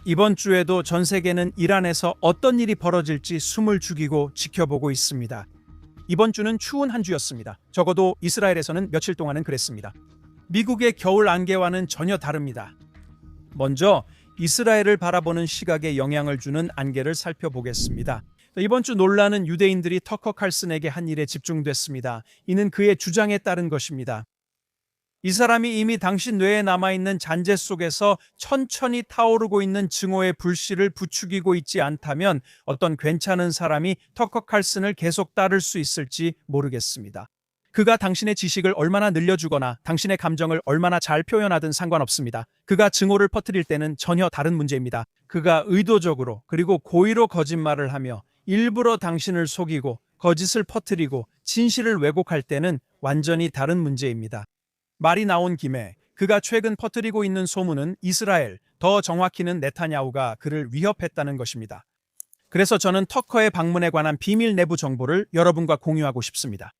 이번 주에도 전 세계는 이란에서 어떤 일이 벌어질지 숨을 죽이고 지켜보고 있습니다. 이번 주는 추운 한 주였습니다. 적어도 이스라엘에서는 며칠 동안은 그랬습니다. 미국의 겨울 안개와는 전혀 다릅니다. 먼저 이스라엘을 바라보는 시각에 영향을 주는 안개를 살펴보겠습니다. 이번 주 논란은 유대인들이 터커 칼슨에게 한 일에 집중됐습니다. 이는 그의 주장에 따른 것입니다. 이 사람이 이미 당신 뇌에 남아있는 잔재 속에서 천천히 타오르고 있는 증오의 불씨를 부추기고 있지 않다면 어떤 괜찮은 사람이 터커 칼슨을 계속 따를 수 있을지 모르겠습니다. 그가 당신의 지식을 얼마나 늘려주거나 당신의 감정을 얼마나 잘 표현하든 상관없습니다. 그가 증오를 퍼뜨릴 때는 전혀 다른 문제입니다. 그가 의도적으로 그리고 고의로 거짓말을 하며 일부러 당신을 속이고 거짓을 퍼뜨리고 진실을 왜곡할 때는 완전히 다른 문제입니다. 말이 나온 김에 그가 최근 퍼뜨리고 있는 소문은 이스라엘, 더 정확히는 네타냐후가 그를 위협했다는 것입니다. 그래서 저는 터커의 방문에 관한 비밀 내부 정보를 여러분과 공유하고 싶습니다.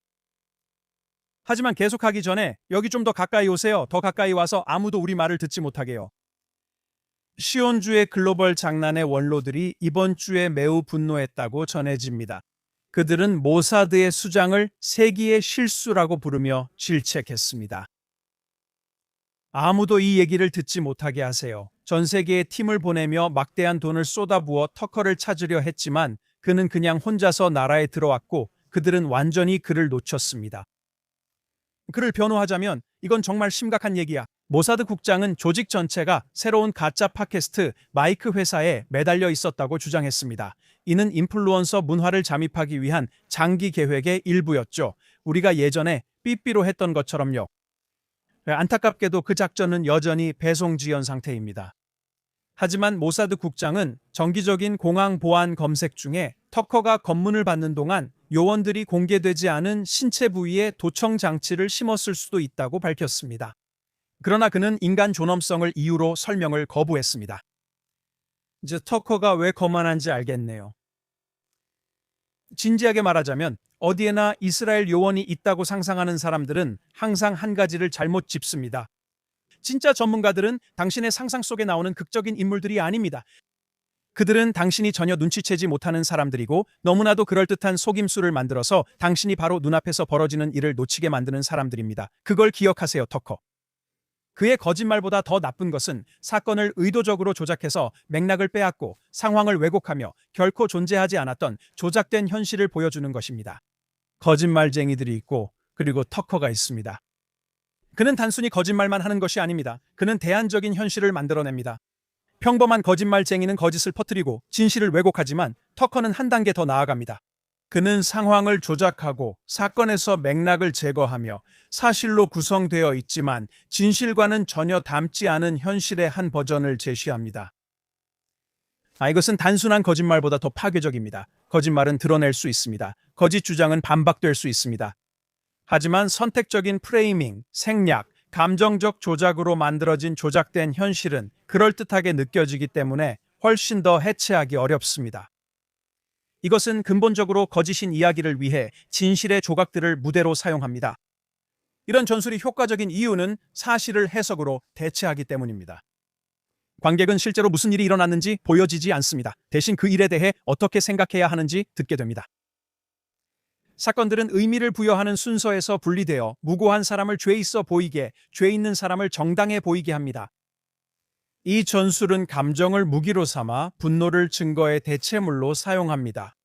하지만 계속하기 전에 여기 좀 더 가까이 오세요. 더 가까이 와서 아무도 우리 말을 듣지 못하게요. 시온주의 글로벌 장난의 원로들이 이번 주에 매우 분노했다고 전해집니다. 그들은 모사드의 수장을 세기의 실수라고 부르며 질책했습니다. 아무도 이 얘기를 듣지 못하게 하세요. 전 세계에 팀을 보내며 막대한 돈을 쏟아부어 터커를 찾으려 했지만 그는 그냥 혼자서 나라에 들어왔고 그들은 완전히 그를 놓쳤습니다. 그를 변호하자면 이건 정말 심각한 얘기야. 모사드 국장은 조직 전체가 새로운 가짜 팟캐스트 마이크 회사에 매달려 있었다고 주장했습니다. 이는 인플루언서 문화를 잠입하기 위한 장기 계획의 일부였죠. 우리가 예전에 삐삐로 했던 것처럼요. 안타깝게도 그 작전은 여전히 배송 지연 상태입니다. 하지만 모사드 국장은 정기적인 공항 보안 검색 중에 터커가 검문을 받는 동안 요원들이 공개되지 않은 신체 부위에 도청 장치를 심었을 수도 있다고 밝혔습니다. 그러나 그는 인간 존엄성을 이유로 설명을 거부했습니다. 이제 터커가 왜 거만한지 알겠네요. 진지하게 말하자면 어디에나 이스라엘 요원이 있다고 상상하는 사람들은 항상 한 가지를 잘못 짚습니다. 진짜 전문가들은 당신의 상상 속에 나오는 극적인 인물들이 아닙니다. 그들은 당신이 전혀 눈치채지 못하는 사람들이고 너무나도 그럴듯한 속임수를 만들어서 당신이 바로 눈앞에서 벌어지는 일을 놓치게 만드는 사람들입니다. 그걸 기억하세요, 터커. 그의 거짓말보다 더 나쁜 것은 사건을 의도적으로 조작해서 맥락을 빼앗고 상황을 왜곡하며 결코 존재하지 않았던 조작된 현실을 보여주는 것입니다. 거짓말쟁이들이 있고 그리고 터커가 있습니다. 그는 단순히 거짓말만 하는 것이 아닙니다. 그는 대안적인 현실을 만들어냅니다. 평범한 거짓말쟁이는 거짓을 퍼뜨리고 진실을 왜곡하지만 터커는 한 단계 더 나아갑니다. 그는 상황을 조작하고 사건에서 맥락을 제거하며 사실로 구성되어 있지만 진실과는 전혀 닮지 않은 현실의 한 버전을 제시합니다. 이것은 단순한 거짓말보다 더 파괴적입니다. 거짓말은 드러낼 수 있습니다. 거짓 주장은 반박될 수 있습니다. 하지만 선택적인 프레이밍, 생략, 감정적 조작으로 만들어진 조작된 현실은 그럴듯하게 느껴지기 때문에 훨씬 더 해체하기 어렵습니다. 이것은 근본적으로 거짓인 이야기를 위해 진실의 조각들을 무대로 사용합니다. 이런 전술이 효과적인 이유는 사실을 해석으로 대체하기 때문입니다. 관객은 실제로 무슨 일이 일어났는지 보여지지 않습니다. 대신 그 일에 대해 어떻게 생각해야 하는지 듣게 됩니다. 사건들은 의미를 부여하는 순서에서 분리되어 무고한 사람을 죄 있어 보이게, 죄 있는 사람을 정당해 보이게 합니다. 이 전술은 감정을 무기로 삼아 분노를 증거의 대체물로 사용합니다.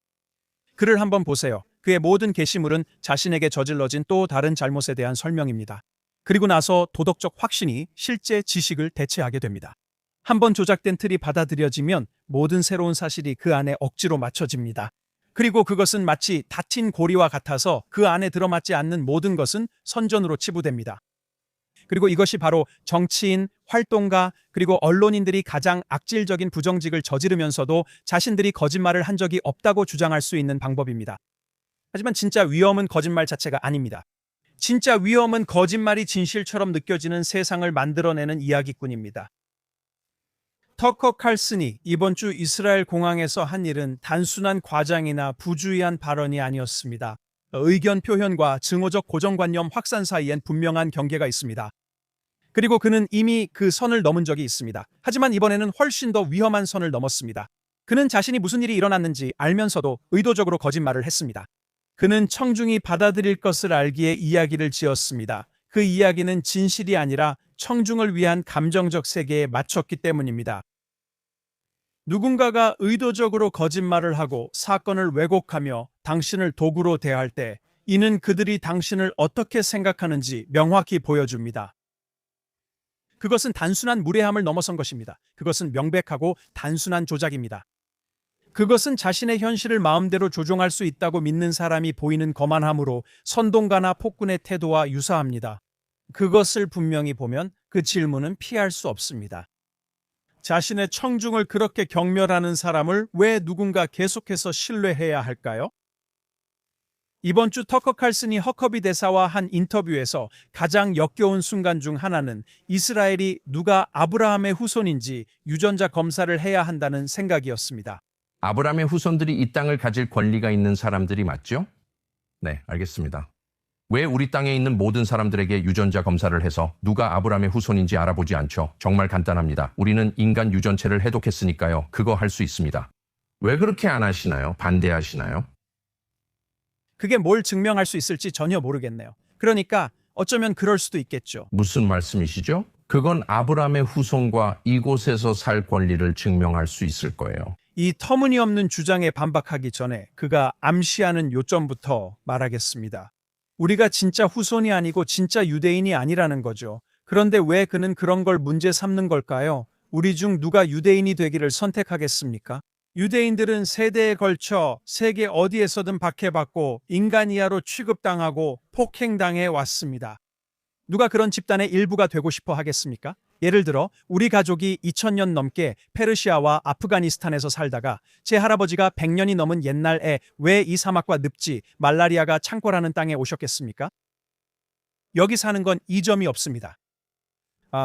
글을 한번 보세요. 그의 모든 게시물은 자신에게 저질러진 또 다른 잘못에 대한 설명입니다. 그리고 나서 도덕적 확신이 실제 지식을 대체하게 됩니다. 한번 조작된 틀이 받아들여지면 모든 새로운 사실이 그 안에 억지로 맞춰집니다. 그리고 그것은 마치 닫힌 고리와 같아서 그 안에 들어맞지 않는 모든 것은 선전으로 치부됩니다. 그리고 이것이 바로 정치인, 활동가, 그리고 언론인들이 가장 악질적인 부정직을 저지르면서도 자신들이 거짓말을 한 적이 없다고 주장할 수 있는 방법입니다. 하지만 진짜 위험은 거짓말 자체가 아닙니다. 진짜 위험은 거짓말이 진실처럼 느껴지는 세상을 만들어내는 이야기꾼입니다. 터커 칼슨이 이번 주 이스라엘 공항에서 한 일은 단순한 과장이나 부주의한 발언이 아니었습니다. 의견 표현과 증오적 고정관념 확산 사이엔 분명한 경계가 있습니다. 그리고 그는 이미 그 선을 넘은 적이 있습니다. 하지만 이번에는 훨씬 더 위험한 선을 넘었습니다. 그는 자신이 무슨 일이 일어났는지 알면서도 의도적으로 거짓말을 했습니다. 그는 청중이 받아들일 것을 알기에 이야기를 지었습니다. 그 이야기는 진실이 아니라 청중을 위한 감정적 세계에 맞췄기 때문입니다. 누군가가 의도적으로 거짓말을 하고 사건을 왜곡하며 당신을 도구로 대할 때 이는 그들이 당신을 어떻게 생각하는지 명확히 보여줍니다. 그것은 단순한 무례함을 넘어선 것입니다. 그것은 명백하고 단순한 조작입니다. 그것은 자신의 현실을 마음대로 조종할 수 있다고 믿는 사람이 보이는 거만함으로 선동가나 폭군의 태도와 유사합니다. 그것을 분명히 보면 그 질문은 피할 수 없습니다. 자신의 청중을 그렇게 경멸하는 사람을 왜 누군가 계속해서 신뢰해야 할까요? 이번 주 터커 칼슨이 허커비 대사와 한 인터뷰에서 가장 역겨운 순간 중 하나는 이스라엘이 누가 아브라함의 후손인지 유전자 검사를 해야 한다는 생각이었습니다. 아브라함의 후손들이 이 땅을 가질 권리가 있는 사람들이 맞죠? 네, 알겠습니다. 왜 우리 땅에 있는 모든 사람들에게 유전자 검사를 해서 누가 아브라함의 후손인지 알아보지 않죠? 정말 간단합니다. 우리는 인간 유전체를 해독했으니까요. 그거 할 수 있습니다. 왜 그렇게 안 하시나요? 반대하시나요? 그게 뭘 증명할 수 있을지 전혀 모르겠네요. 그러니까 어쩌면 그럴 수도 있겠죠. 무슨 말씀이시죠? 그건 아브라함의 후손과 이곳에서 살 권리를 증명할 수 있을 거예요. 이 터무니없는 주장에 반박하기 전에 그가 암시하는 요점부터 말하겠습니다. 우리가 진짜 후손이 아니고 진짜 유대인이 아니라는 거죠. 그런데 왜 그는 그런 걸 문제 삼는 걸까요? 우리 중 누가 유대인이 되기를 선택하겠습니까? 유대인들은 세대에 걸쳐 세계 어디에서든 박해받고 인간 이하로 취급당하고 폭행당해 왔습니다. 누가 그런 집단의 일부가 되고 싶어 하겠습니까? 예를 들어 우리 가족이 2000년 넘게 페르시아와 아프가니스탄에서 살다가 제 할아버지가 100년이 넘은 옛날에 왜 이 사막과 늪지, 말라리아가 창궐하는 땅에 오셨겠습니까? 여기 사는 건 이점이 없습니다.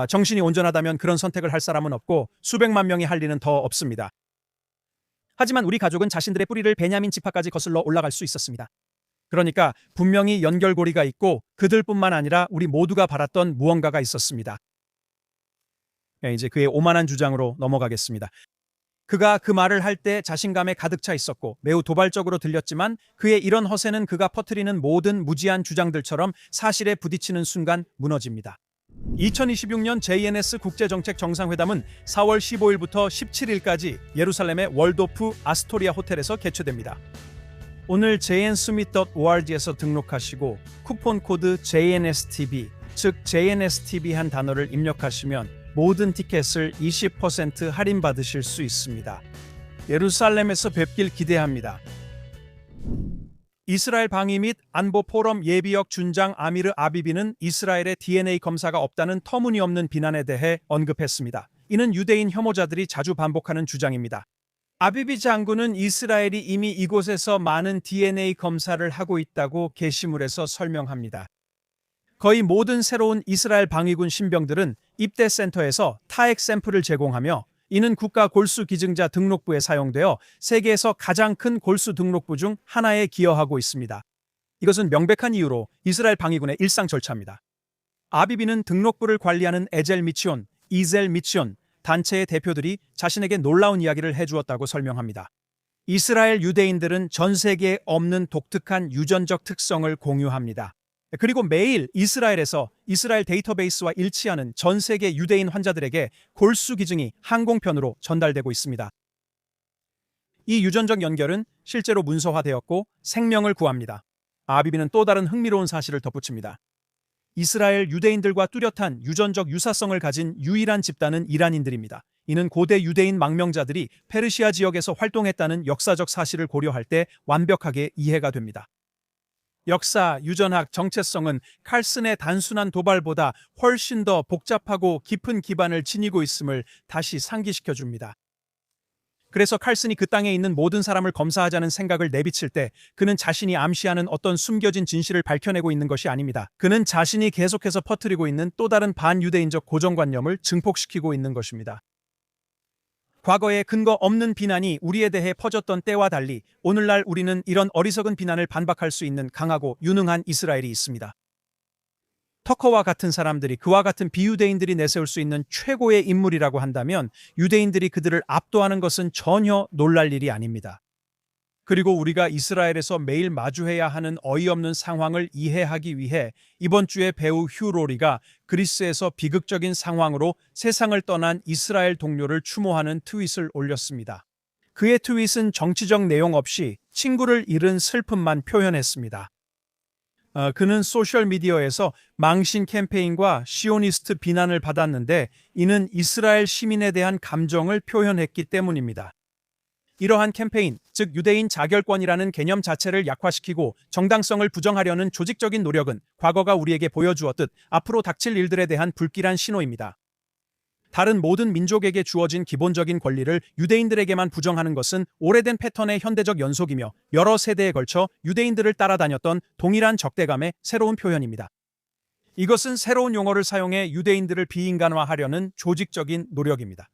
정신이 온전하다면 그런 선택을 할 사람은 없고 수백만 명이 할 일은 더 없습니다. 하지만 우리 가족은 자신들의 뿌리를 베냐민 지파까지 거슬러 올라갈 수 있었습니다. 그러니까 분명히 연결고리가 있고 그들뿐만 아니라 우리 모두가 바랐던 무언가가 있었습니다. 이제 그의 오만한 주장으로 넘어가겠습니다. 그가 그 말을 할 때 자신감에 가득 차 있었고 매우 도발적으로 들렸지만 그의 이런 허세는 그가 퍼뜨리는 모든 무지한 주장들처럼 사실에 부딪히는 순간 무너집니다. 2026년 JNS 국제정책 정상회담은 4월 15일부터 17일까지 예루살렘의 월도프 아스토리아 호텔에서 개최됩니다. 오늘 jnsummit.org에서 등록하시고 쿠폰 코드 JNSTV, 즉 JNSTV 한 단어를 입력하시면 모든 티켓을 20% 할인받으실 수 있습니다. 예루살렘에서 뵙길 기대합니다. 이스라엘 방위 및 안보 포럼 예비역 준장 아미르 아비비는 이스라엘의 DNA 검사가 없다는 터무니없는 비난에 대해 언급했습니다. 이는 유대인 혐오자들이 자주 반복하는 주장입니다. 아비비 장군은 이스라엘이 이미 이곳에서 많은 DNA 검사를 하고 있다고 게시물에서 설명합니다. 거의 모든 새로운 이스라엘 방위군 신병들은 입대 센터에서 타액 샘플을 제공하며 이는 국가 골수 기증자 등록부에 사용되어 세계에서 가장 큰 골수 등록부 중 하나에 기여하고 있습니다. 이것은 명백한 이유로 이스라엘 방위군의 일상 절차입니다. 아비비는 등록부를 관리하는 에젤 미치온, 이젤 미치온 단체의 대표들이 자신에게 놀라운 이야기를 해주었다고 설명합니다. 이스라엘 유대인들은 전 세계에 없는 독특한 유전적 특성을 공유합니다. 그리고 매일 이스라엘에서 이스라엘 데이터베이스와 일치하는 전 세계 유대인 환자들에게 골수 기증이 항공편으로 전달되고 있습니다. 이 유전적 연결은 실제로 문서화되었고 생명을 구합니다. 아비비는 또 다른 흥미로운 사실을 덧붙입니다. 이스라엘 유대인들과 뚜렷한 유전적 유사성을 가진 유일한 집단은 이란인들입니다. 이는 고대 유대인 망명자들이 페르시아 지역에서 활동했다는 역사적 사실을 고려할 때 완벽하게 이해가 됩니다. 역사, 유전학, 정체성은 칼슨의 단순한 도발보다 훨씬 더 복잡하고 깊은 기반을 지니고 있음을 다시 상기시켜줍니다. 그래서 칼슨이 그 땅에 있는 모든 사람을 검사하자는 생각을 내비칠 때 그는 자신이 암시하는 어떤 숨겨진 진실을 밝혀내고 있는 것이 아닙니다. 그는 자신이 계속해서 퍼뜨리고 있는 또 다른 반유대인적 고정관념을 증폭시키고 있는 것입니다. 과거에 근거 없는 비난이 우리에 대해 퍼졌던 때와 달리 오늘날 우리는 이런 어리석은 비난을 반박할 수 있는 강하고 유능한 이스라엘이 있습니다. 터커와 같은 사람들이 그와 같은 비유대인들이 내세울 수 있는 최고의 인물이라고 한다면 유대인들이 그들을 압도하는 것은 전혀 놀랄 일이 아닙니다. 그리고 우리가 이스라엘에서 매일 마주해야 하는 어이없는 상황을 이해하기 위해 이번 주에 배우 휴 로리가 그리스에서 비극적인 상황으로 세상을 떠난 이스라엘 동료를 추모하는 트윗을 올렸습니다. 그의 트윗은 정치적 내용 없이 친구를 잃은 슬픔만 표현했습니다. 그는 소셜미디어에서 망신 캠페인과 시오니스트 비난을 받았는데 이는 이스라엘 시민에 대한 감정을 표현했기 때문입니다. 이러한 캠페인, 즉 유대인 자결권이라는 개념 자체를 약화시키고 정당성을 부정하려는 조직적인 노력은 과거가 우리에게 보여주었듯 앞으로 닥칠 일들에 대한 불길한 신호입니다. 다른 모든 민족에게 주어진 기본적인 권리를 유대인들에게만 부정하는 것은 오래된 패턴의 현대적 연속이며 여러 세대에 걸쳐 유대인들을 따라다녔던 동일한 적대감의 새로운 표현입니다. 이것은 새로운 용어를 사용해 유대인들을 비인간화하려는 조직적인 노력입니다.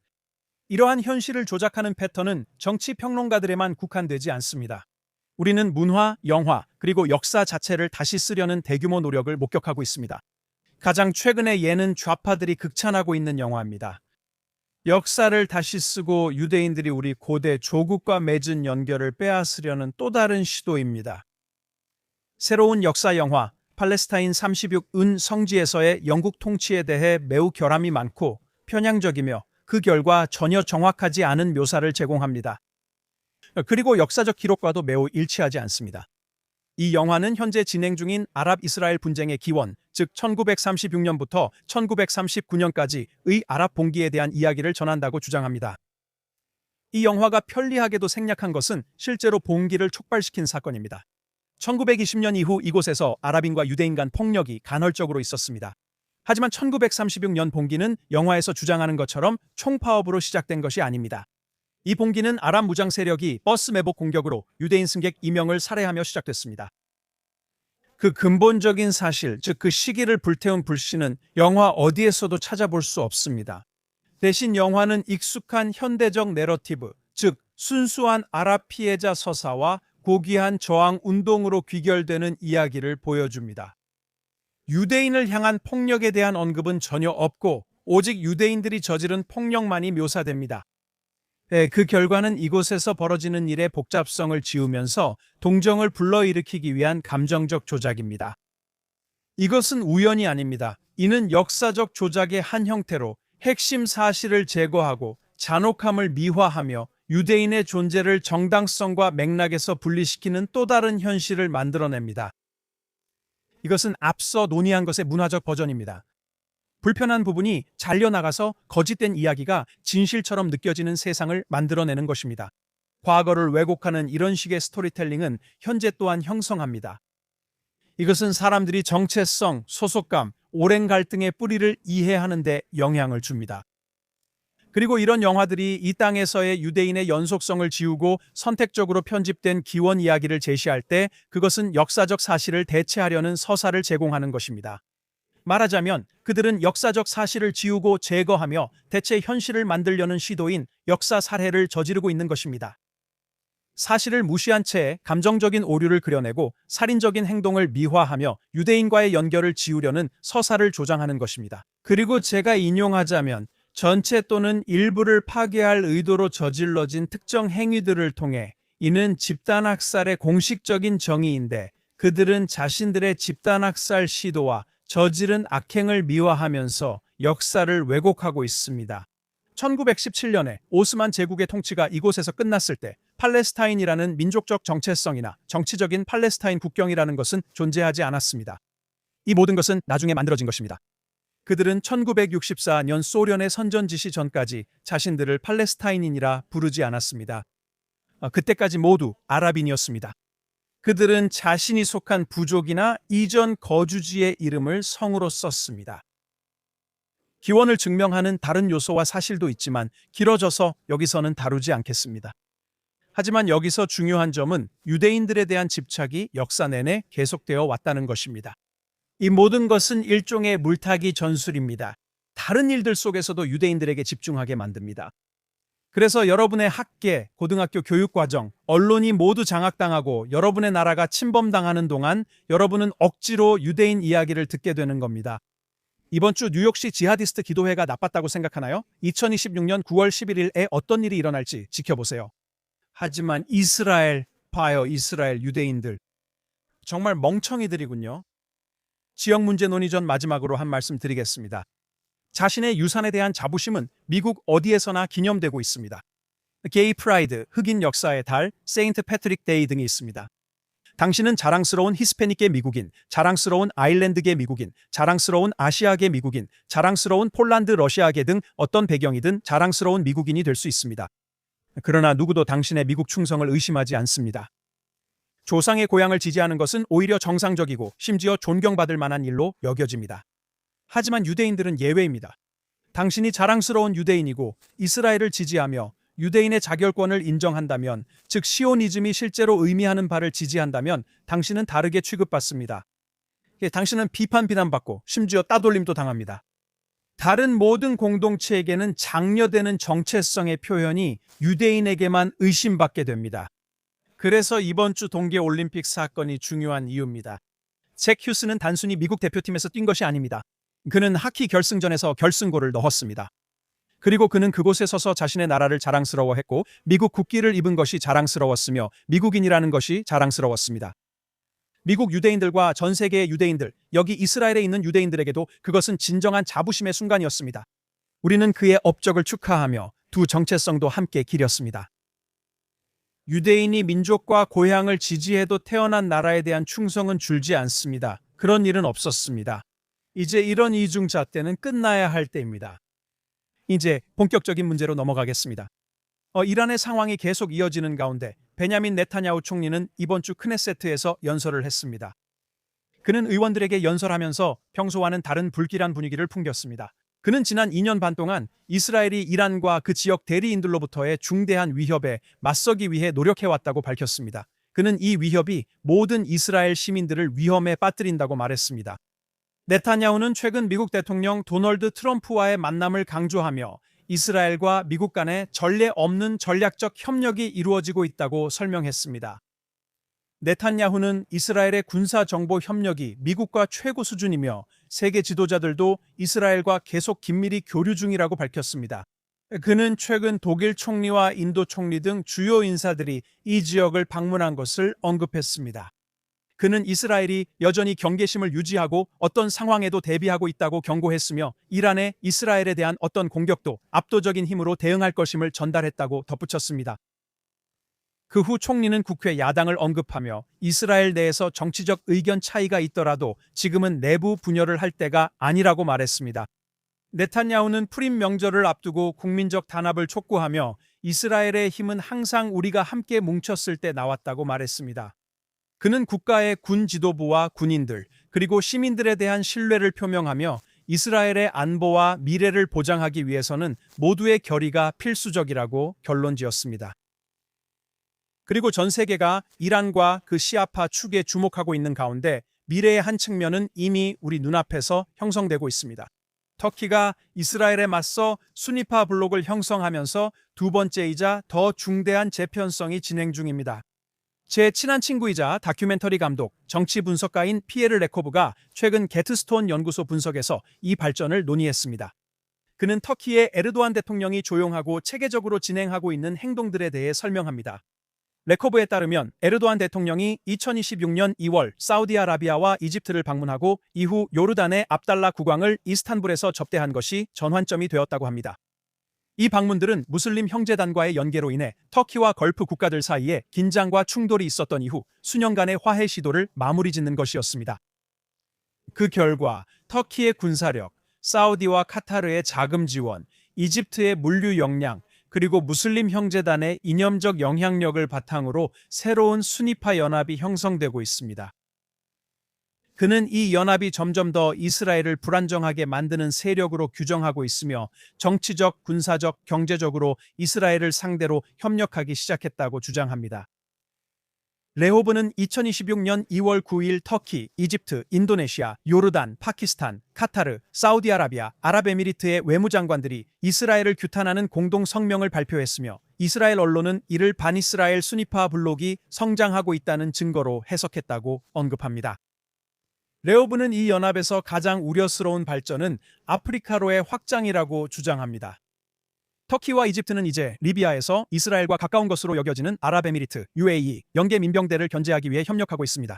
이러한 현실을 조작하는 패턴은 정치 평론가들에만 국한되지 않습니다. 우리는 문화, 영화, 그리고 역사 자체를 다시 쓰려는 대규모 노력을 목격하고 있습니다. 가장 최근의 예는 좌파들이 극찬하고 있는 영화입니다. 역사를 다시 쓰고 유대인들이 우리 고대 조국과 맺은 연결을 빼앗으려는 또 다른 시도입니다. 새로운 역사 영화 팔레스타인 36은 성지에서의 영국 통치에 대해 매우 결함이 많고 편향적이며 그 결과 전혀 정확하지 않은 묘사를 제공합니다. 그리고 역사적 기록과도 매우 일치하지 않습니다. 이 영화는 현재 진행 중인 아랍-이스라엘 분쟁의 기원, 즉 1936년부터 1939년까지의 아랍 봉기에 대한 이야기를 전한다고 주장합니다. 이 영화가 편리하게도 생략한 것은 실제로 봉기를 촉발시킨 사건입니다. 1920년 이후 이곳에서 아랍인과 유대인 간 폭력이 간헐적으로 있었습니다. 하지만 1936년 봉기는 영화에서 주장하는 것처럼 총파업으로 시작된 것이 아닙니다. 이 봉기는 아랍 무장 세력이 버스 매복 공격으로 유대인 승객 2명을 살해하며 시작됐습니다. 그 근본적인 사실, 즉 그 시기를 불태운 불씨는 영화 어디에서도 찾아볼 수 없습니다. 대신 영화는 익숙한 현대적 내러티브, 즉 순수한 아랍 피해자 서사와 고귀한 저항 운동으로 귀결되는 이야기를 보여줍니다. 유대인을 향한 폭력에 대한 언급은 전혀 없고 오직 유대인들이 저지른 폭력만이 묘사됩니다. 그 결과는 이곳에서 벌어지는 일의 복잡성을 지우면서 동정을 불러일으키기 위한 감정적 조작입니다. 이것은 우연이 아닙니다. 이는 역사적 조작의 한 형태로 핵심 사실을 제거하고 잔혹함을 미화하며 유대인의 존재를 정당성과 맥락에서 분리시키는 또 다른 현실을 만들어냅니다. 이것은 앞서 논의한 것의 문화적 버전입니다. 불편한 부분이 잘려나가서 거짓된 이야기가 진실처럼 느껴지는 세상을 만들어내는 것입니다. 과거를 왜곡하는 이런 식의 스토리텔링은 현재 또한 형성합니다. 이것은 사람들이 정체성, 소속감, 오랜 갈등의 뿌리를 이해하는 데 영향을 줍니다. 그리고 이런 영화들이 이 땅에서의 유대인의 연속성을 지우고 선택적으로 편집된 기원 이야기를 제시할 때 그것은 역사적 사실을 대체하려는 서사를 제공하는 것입니다. 말하자면 그들은 역사적 사실을 지우고 제거하며 대체 현실을 만들려는 시도인 역사 살해를 저지르고 있는 것입니다. 사실을 무시한 채 감정적인 오류를 그려내고 살인적인 행동을 미화하며 유대인과의 연결을 지우려는 서사를 조장하는 것입니다. 그리고 제가 인용하자면 전체 또는 일부를 파괴할 의도로 저질러진 특정 행위들을 통해 이는 집단학살의 공식적인 정의인데 그들은 자신들의 집단학살 시도와 저지른 악행을 미화하면서 역사를 왜곡하고 있습니다. 1917년에 오스만 제국의 통치가 이곳에서 끝났을 때 팔레스타인이라는 민족적 정체성이나 정치적인 팔레스타인 국경이라는 것은 존재하지 않았습니다. 이 모든 것은 나중에 만들어진 것입니다. 그들은 1964년 소련의 선전 지시 전까지 자신들을 팔레스타인인이라 부르지 않았습니다. 그때까지 모두 아랍인이었습니다. 그들은 자신이 속한 부족이나 이전 거주지의 이름을 성으로 썼습니다. 기원을 증명하는 다른 요소와 사실도 있지만 길어져서 여기서는 다루지 않겠습니다. 하지만 여기서 중요한 점은 유대인들에 대한 집착이 역사 내내 계속되어 왔다는 것입니다. 이 모든 것은 일종의 물타기 전술입니다. 다른 일들 속에서도 유대인들에게 집중하게 만듭니다. 그래서 여러분의 학계, 고등학교 교육과정, 언론이 모두 장악당하고 여러분의 나라가 침범당하는 동안 여러분은 억지로 유대인 이야기를 듣게 되는 겁니다. 이번 주 뉴욕시 지하디스트 기도회가 나빴다고 생각하나요? 2026년 9월 11일에 어떤 일이 일어날지 지켜보세요. 하지만 이스라엘, 봐요, 이스라엘 유대인들. 정말 멍청이들이군요. 지역 문제 논의 전 마지막으로 한 말씀 드리겠습니다. 자신의 유산에 대한 자부심은 미국 어디에서나 기념되고 있습니다. 게이 프라이드, 흑인 역사의 달, 세인트 패트릭 데이 등이 있습니다. 당신은 자랑스러운 히스패닉계 미국인, 자랑스러운 아일랜드계 미국인, 자랑스러운 아시아계 미국인, 자랑스러운 폴란드 러시아계 등 어떤 배경이든 자랑스러운 미국인이 될 수 있습니다. 그러나 누구도 당신의 미국 충성을 의심하지 않습니다. 조상의 고향을 지지하는 것은 오히려 정상적이고 심지어 존경받을 만한 일로 여겨집니다. 하지만 유대인들은 예외입니다. 당신이 자랑스러운 유대인이고 이스라엘을 지지하며 유대인의 자결권을 인정한다면, 즉 시오니즘이 실제로 의미하는 바를 지지한다면 당신은 다르게 취급받습니다. 당신은 비난받고 심지어 따돌림도 당합니다. 다른 모든 공동체에게는 장려되는 정체성의 표현이 유대인에게만 의심받게 됩니다. 그래서 이번 주 동계올림픽 사건이 중요한 이유입니다. 잭 휴스는 단순히 미국 대표팀에서 뛴 것이 아닙니다. 그는 하키 결승전에서 결승골을 넣었습니다. 그리고 그는 그곳에 서서 자신의 나라를 자랑스러워했고 미국 국기를 입은 것이 자랑스러웠으며 미국인이라는 것이 자랑스러웠습니다. 미국 유대인들과 전 세계의 유대인들, 여기 이스라엘에 있는 유대인들에게도 그것은 진정한 자부심의 순간이었습니다. 우리는 그의 업적을 축하하며 두 정체성도 함께 기렸습니다. 유대인이 민족과 고향을 지지해도 태어난 나라에 대한 충성은 줄지 않습니다. 그런 일은 없었습니다. 이제 이런 이중잣대는 끝나야 할 때입니다. 이제 본격적인 문제로 넘어가겠습니다. 이란의 상황이 계속 이어지는 가운데 베냐민 네타냐후 총리는 이번 주 크네세트에서 연설을 했습니다. 그는 의원들에게 연설하면서 평소와는 다른 불길한 분위기를 풍겼습니다. 그는 지난 2년 반 동안 이스라엘이 이란과 그 지역 대리인들로부터의 중대한 위협에 맞서기 위해 노력해왔다고 밝혔습니다. 그는 이 위협이 모든 이스라엘 시민들을 위험에 빠뜨린다고 말했습니다. 네타냐후는 최근 미국 대통령 도널드 트럼프와의 만남을 강조하며 이스라엘과 미국 간에 전례 없는 전략적 협력이 이루어지고 있다고 설명했습니다. 네타냐후는 이스라엘의 군사정보 협력이 미국과 최고 수준이며 세계 지도자들도 이스라엘과 계속 긴밀히 교류 중이라고 밝혔습니다. 그는 최근 독일 총리와 인도 총리 등 주요 인사들이 이 지역을 방문한 것을 언급했습니다. 그는 이스라엘이 여전히 경계심을 유지하고 어떤 상황에도 대비하고 있다고 경고했으며 이란의 이스라엘에 대한 어떤 공격도 압도적인 힘으로 대응할 것임을 전달했다고 덧붙였습니다. 그 후 총리는 국회 야당을 언급하며 이스라엘 내에서 정치적 의견 차이가 있더라도 지금은 내부 분열을 할 때가 아니라고 말했습니다. 네타냐후는 푸림 명절을 앞두고 국민적 단합을 촉구하며 이스라엘의 힘은 항상 우리가 함께 뭉쳤을 때 나왔다고 말했습니다. 그는 국가의 군 지도부와 군인들, 그리고 시민들에 대한 신뢰를 표명하며 이스라엘의 안보와 미래를 보장하기 위해서는 모두의 결의가 필수적이라고 결론지었습니다. 그리고 전 세계가 이란과 그 시아파 축에 주목하고 있는 가운데 미래의 한 측면은 이미 우리 눈앞에서 형성되고 있습니다. 터키가 이스라엘에 맞서 수니파 블록을 형성하면서 두 번째이자 더 중대한 재편성이 진행 중입니다. 제 친한 친구이자 다큐멘터리 감독, 정치 분석가인 피에르 레코브가 최근 게트스톤 연구소 분석에서 이 발전을 논의했습니다. 그는 터키의 에르도안 대통령이 조용하고 체계적으로 진행하고 있는 행동들에 대해 설명합니다. 레코브에 따르면 에르도안 대통령이 2026년 2월 사우디아라비아와 이집트를 방문하고 이후 요르단의 압달라 국왕을 이스탄불에서 접대한 것이 전환점이 되었다고 합니다. 이 방문들은 무슬림 형제단과의 연계로 인해 터키와 걸프 국가들 사이에 긴장과 충돌이 있었던 이후 수년간의 화해 시도를 마무리 짓는 것이었습니다. 그 결과 터키의 군사력, 사우디와 카타르의 자금 지원, 이집트의 물류 역량, 그리고 무슬림 형제단의 이념적 영향력을 바탕으로 새로운 수니파 연합이 형성되고 있습니다. 그는 이 연합이 점점 더 이스라엘을 불안정하게 만드는 세력으로 규정하고 있으며 정치적, 군사적, 경제적으로 이스라엘을 상대로 협력하기 시작했다고 주장합니다. 레호브는 2026년 2월 9일 터키, 이집트, 인도네시아, 요르단, 파키스탄, 카타르, 사우디아라비아, 아랍에미리트의 외무장관들이 이스라엘을 규탄하는 공동 성명을 발표했으며 이스라엘 언론은 이를 반이스라엘 순위파 블록이 성장하고 있다는 증거로 해석했다고 언급합니다. 레호브는 이 연합에서 가장 우려스러운 발전은 아프리카로의 확장이라고 주장합니다. 터키와 이집트는 이제 리비아에서 이스라엘과 가까운 것으로 여겨지는 아랍에미리트, UAE, 영계 민병대를 견제하기 위해 협력하고 있습니다.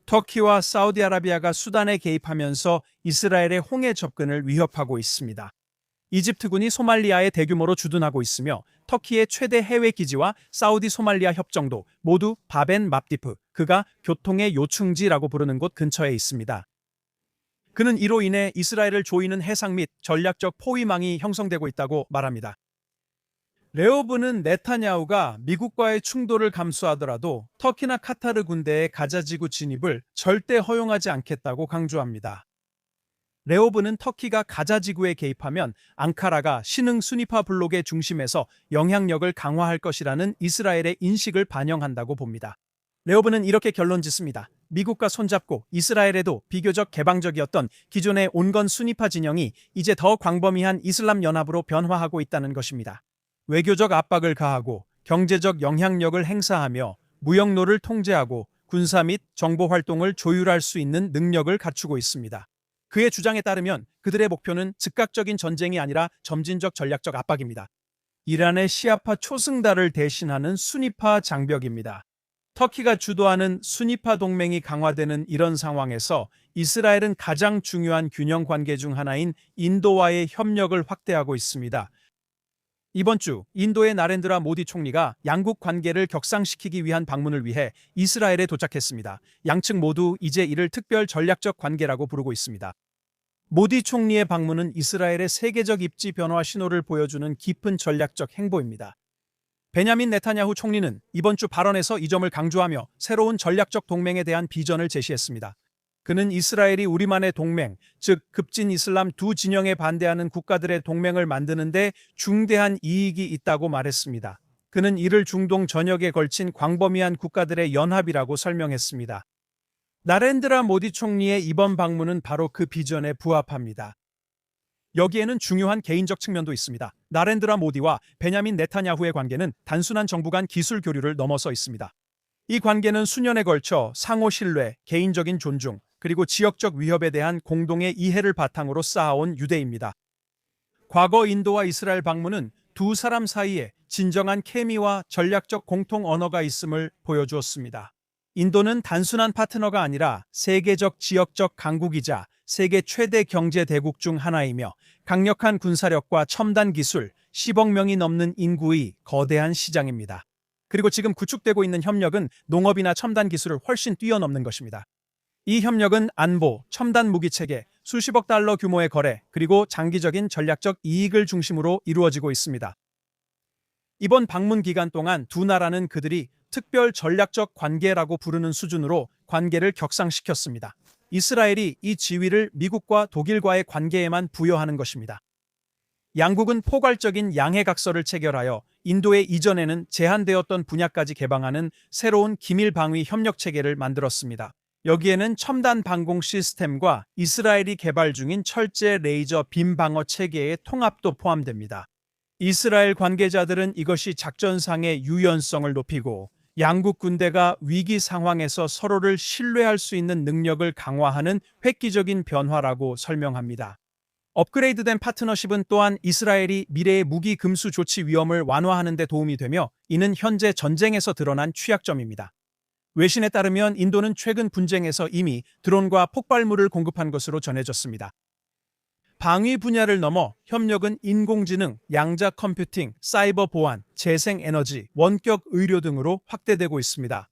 터키와 사우디아라비아가 수단에 개입하면서 이스라엘의 홍해 접근을 위협하고 있습니다. 이집트군이 소말리아에 대규모로 주둔하고 있으며 터키의 최대 해외 기지와 사우디 소말리아 협정도 모두 바벤 맙디프, 그가 교통의 요충지라고 부르는 곳 근처에 있습니다. 그는 이로 인해 이스라엘을 조이는 해상 및 전략적 포위망이 형성되고 있다고 말합니다. 레호브는 네타냐후가 미국과의 충돌을 감수하더라도 터키나 카타르 군대의 가자지구 진입을 절대 허용하지 않겠다고 강조합니다. 레호브는 터키가 가자지구에 개입하면 앙카라가 신흥 순위파 블록의 중심에서 영향력을 강화할 것이라는 이스라엘의 인식을 반영한다고 봅니다. 레호브는 이렇게 결론 짓습니다. 미국과 손잡고 이스라엘에도 비교적 개방적이었던 기존의 온건 순위파 진영이 이제 더 광범위한 이슬람 연합으로 변화하고 있다는 것입니다. 외교적 압박을 가하고 경제적 영향력을 행사하며 무역로를 통제하고 군사 및 정보 활동을 조율할 수 있는 능력을 갖추고 있습니다. 그의 주장에 따르면 그들의 목표는 즉각적인 전쟁이 아니라 점진적 전략적 압박입니다. 이란의 시아파 초승달을 대신하는 순위파 장벽입니다. 터키가 주도하는 순위파 동맹이 강화되는 이런 상황에서 이스라엘은 가장 중요한 균형 관계 중 하나인 인도와의 협력을 확대하고 있습니다. 이번 주 인도의 나렌드라 모디 총리가 양국 관계를 격상시키기 위한 방문을 위해 이스라엘에 도착했습니다. 양측 모두 이제 이를 특별 전략적 관계라고 부르고 있습니다. 모디 총리의 방문은 이스라엘의 세계적 입지 변화 신호를 보여주는 깊은 전략적 행보입니다. 베냐민 네타냐후 총리는 이번 주 발언에서 이 점을 강조하며 새로운 전략적 동맹에 대한 비전을 제시했습니다. 그는 이스라엘이 우리만의 동맹, 즉 급진 이슬람 두 진영에 반대하는 국가들의 동맹을 만드는 데 중대한 이익이 있다고 말했습니다. 그는 이를 중동 전역에 걸친 광범위한 국가들의 연합이라고 설명했습니다. 나렌드라 모디 총리의 이번 방문은 바로 그 비전에 부합합니다. 여기에는 중요한 개인적 측면도 있습니다. 나렌드라 모디와 베냐민 네타냐후의 관계는 단순한 정부 간 기술 교류를 넘어서 있습니다. 이 관계는 수년에 걸쳐 상호 신뢰, 개인적인 존중, 그리고 지역적 위협에 대한 공동의 이해를 바탕으로 쌓아온 유대입니다. 과거 인도와 이스라엘 방문은 두 사람 사이에 진정한 케미와 전략적 공통 언어가 있음을 보여주었습니다. 인도는 단순한 파트너가 아니라 세계적 지역적 강국이자 세계 최대 경제 대국 중 하나이며 강력한 군사력과 첨단 기술, 10억 명이 넘는 인구의 거대한 시장입니다. 그리고 지금 구축되고 있는 협력은 농업이나 첨단 기술을 훨씬 뛰어넘는 것입니다. 이 협력은 안보, 첨단 무기체계, 수십억 달러 규모의 거래, 그리고 장기적인 전략적 이익을 중심으로 이루어지고 있습니다. 이번 방문 기간 동안 두 나라는 그들이 특별 전략적 관계라고 부르는 수준으로 관계를 격상시켰습니다. 이스라엘이 이 지위를 미국과 독일과의 관계에만 부여하는 것입니다. 양국은 포괄적인 양해각서를 체결하여 인도의 이전에는 제한되었던 분야까지 개방하는 새로운 기밀방위 협력체계를 만들었습니다. 여기에는 첨단 방공 시스템과 이스라엘이 개발 중인 철제 레이저 빔 방어 체계의 통합도 포함됩니다. 이스라엘 관계자들은 이것이 작전상의 유연성을 높이고 양국 군대가 위기 상황에서 서로를 신뢰할 수 있는 능력을 강화하는 획기적인 변화라고 설명합니다. 업그레이드된 파트너십은 또한 이스라엘이 미래의 무기 금수 조치 위험을 완화하는 데 도움이 되며 이는 현재 전쟁에서 드러난 취약점입니다. 외신에 따르면 인도는 최근 분쟁에서 이미 드론과 폭발물을 공급한 것으로 전해졌습니다. 방위 분야를 넘어 협력은 인공지능, 양자 컴퓨팅, 사이버 보안, 재생에너지, 원격 의료 등으로 확대되고 있습니다.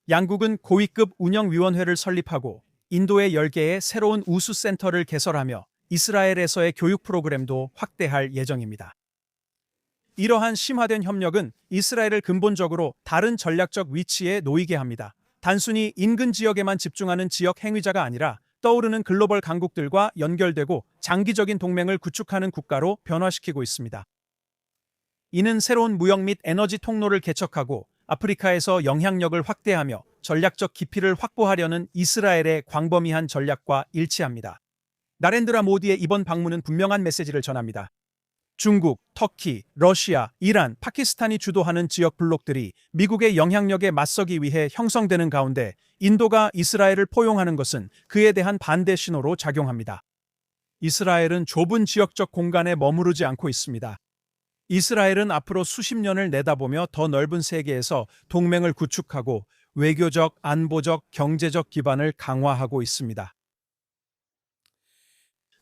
양국은 고위급 운영위원회를 설립하고 인도의 10개의 새로운 우수센터를 개설하며 이스라엘에서의 교육 프로그램도 확대할 예정입니다. 이러한 심화된 협력은 이스라엘을 근본적으로 다른 전략적 위치에 놓이게 합니다. 단순히 인근 지역에만 집중하는 지역 행위자가 아니라 떠오르는 글로벌 강국들과 연결되고 장기적인 동맹을 구축하는 국가로 변화시키고 있습니다. 이는 새로운 무역 및 에너지 통로를 개척하고 아프리카에서 영향력을 확대하며 전략적 깊이를 확보하려는 이스라엘의 광범위한 전략과 일치합니다. 나렌드라 모디의 이번 방문은 분명한 메시지를 전합니다. 중국, 터키, 러시아, 이란, 파키스탄이 주도하는 지역 블록들이 미국의 영향력에 맞서기 위해 형성되는 가운데 인도가 이스라엘을 포용하는 것은 그에 대한 반대 신호로 작용합니다. 이스라엘은 좁은 지역적 공간에 머무르지 않고 있습니다. 이스라엘은 앞으로 수십 년을 내다보며 더 넓은 세계에서 동맹을 구축하고 외교적, 안보적, 경제적 기반을 강화하고 있습니다.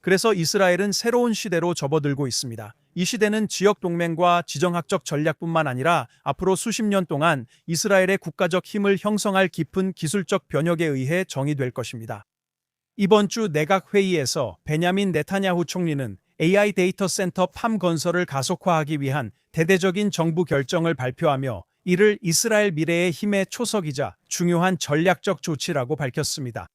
그래서 이스라엘은 새로운 시대로 접어들고 있습니다. 이 시대는 지역 동맹과 지정학적 전략뿐만 아니라 앞으로 수십 년 동안 이스라엘의 국가적 힘을 형성할 깊은 기술적 변혁에 의해 정의될 것입니다. 이번 주 내각 회의에서 베냐민 네타냐후 총리는 AI 데이터 센터 팜 건설을 가속화하기 위한 대대적인 정부 결정을 발표하며 이를 이스라엘 미래의 힘의 초석이자 중요한 전략적 조치라고 밝혔습니다.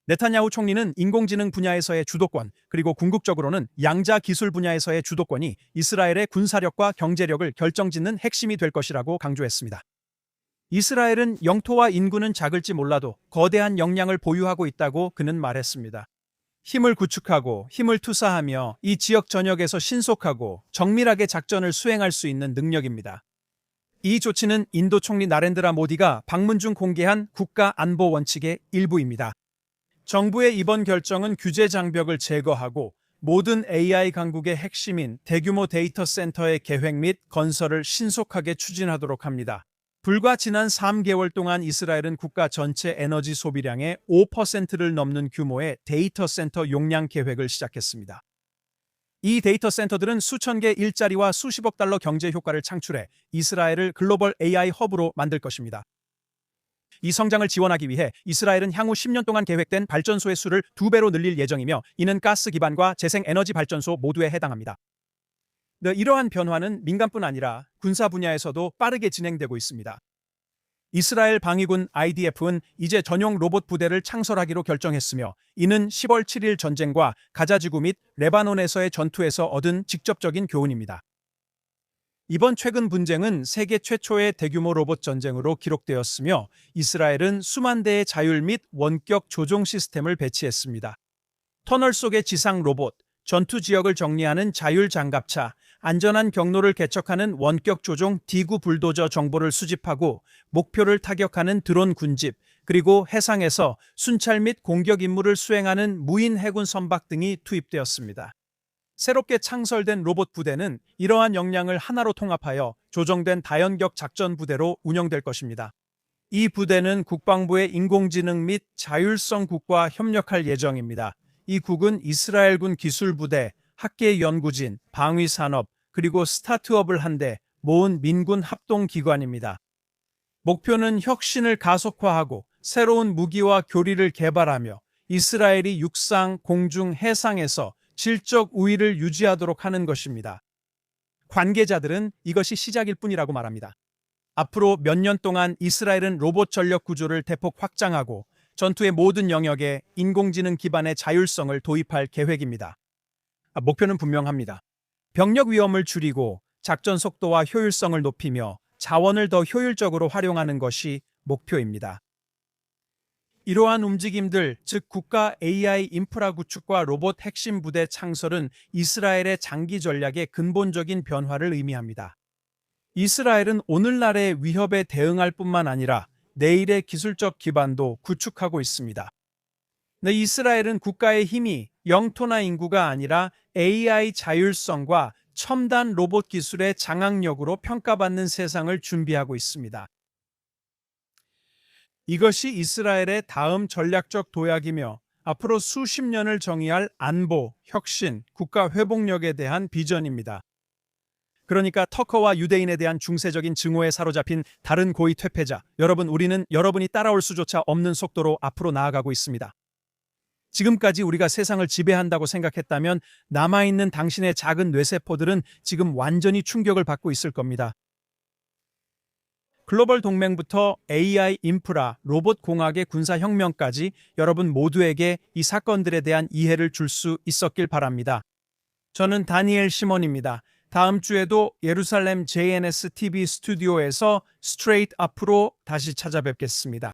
네타냐후 총리는 인공지능 분야에서의 주도권, 그리고 궁극적으로는 양자 기술 분야에서의 주도권이 이스라엘의 군사력과 경제력을 결정짓는 핵심이 될 것이라고 강조했습니다. 이스라엘은 영토와 인구는 작을지 몰라도 거대한 역량을 보유하고 있다고 그는 말했습니다. 힘을 구축하고 힘을 투사하며 이 지역 전역에서 신속하고 정밀하게 작전을 수행할 수 있는 능력입니다. 이 조치는 인도 총리 나렌드라 모디가 방문 중 공개한 국가 안보 원칙의 일부입니다. 정부의 이번 결정은 규제 장벽을 제거하고 모든 AI 강국의 핵심인 대규모 데이터 센터의 계획 및 건설을 신속하게 추진하도록 합니다. 불과 지난 3개월 동안 이스라엘은 국가 전체 에너지 소비량의 5%를 넘는 규모의 데이터 센터 용량 계획을 시작했습니다. 이 데이터 센터들은 수천 개 일자리와 수십억 달러 경제 효과를 창출해 이스라엘을 글로벌 AI 허브로 만들 것입니다. 이 성장을 지원하기 위해 이스라엘은 향후 10년 동안 계획된 발전소의 수를 2배로 늘릴 예정이며 이는 가스 기반과 재생에너지 발전소 모두에 해당합니다. 이러한 변화는 민간뿐 아니라 군사 분야에서도 빠르게 진행되고 있습니다. 이스라엘 방위군 IDF는 이제 전용 로봇 부대를 창설하기로 결정했으며 이는 10월 7일 전쟁과 가자지구 및 레바논에서의 전투에서 얻은 직접적인 교훈입니다. 이번 최근 분쟁은 세계 최초의 대규모 로봇 전쟁으로 기록되었으며 이스라엘은 수만 대의 자율 및 원격 조종 시스템을 배치했습니다. 터널 속의 지상 로봇, 전투 지역을 정리하는 자율 장갑차, 안전한 경로를 개척하는 원격 조종 디구 불도저 정보를 수집하고 목표를 타격하는 드론 군집, 그리고 해상에서 순찰 및 공격 임무를 수행하는 무인 해군 선박 등이 투입되었습니다. 새롭게 창설된 로봇 부대는 이러한 역량을 하나로 통합하여 조정된 다연격 작전 부대로 운영될 것입니다. 이 부대는 국방부의 인공지능 및 자율성 국과 협력할 예정입니다. 이 국은 이스라엘군 기술부대, 학계 연구진, 방위산업, 그리고 스타트업을 한데 모은 민군 합동기관입니다. 목표는 혁신을 가속화하고 새로운 무기와 교리를 개발하며 이스라엘이 육상, 공중, 해상에서 질적 우위를 유지하도록 하는 것입니다. 관계자들은 이것이 시작일 뿐이라고 말합니다. 앞으로 몇 년 동안 이스라엘은 로봇 전력 구조를 대폭 확장하고 전투의 모든 영역에 인공지능 기반의 자율성을 도입할 계획입니다. 목표는 분명합니다. 병력 위험을 줄이고 작전 속도와 효율성을 높이며 자원을 더 효율적으로 활용하는 것이 목표입니다. 이러한 움직임들, 즉 국가 AI 인프라 구축과 로봇 핵심 부대 창설은 이스라엘의 장기 전략의 근본적인 변화를 의미합니다. 이스라엘은 오늘날의 위협에 대응할 뿐만 아니라 내일의 기술적 기반도 구축하고 있습니다. 이스라엘은 국가의 힘이 영토나 인구가 아니라 AI 자율성과 첨단 로봇 기술의 장악력으로 평가받는 세상을 준비하고 있습니다. 이것이 이스라엘의 다음 전략적 도약이며 앞으로 수십 년을 정의할 안보, 혁신, 국가 회복력에 대한 비전입니다. 그러니까 터커와 유대인에 대한 중세적인 증오에 사로잡힌 다른 고위 퇴폐자, 우리는 여러분이 따라올 수조차 없는 속도로 앞으로 나아가고 있습니다. 지금까지 우리가 세상을 지배한다고 생각했다면 남아있는 당신의 작은 뇌세포들은 지금 완전히 충격을 받고 있을 겁니다. 글로벌 동맹부터 AI 인프라, 로봇 공학의 군사혁명까지 여러분 모두에게 이 사건들에 대한 이해를 줄 수 있었길 바랍니다. 저는 다니엘 시몬입니다. 다음 주에도 예루살렘 JNS TV 스튜디오에서 스트레이트 앞으로 다시 찾아뵙겠습니다.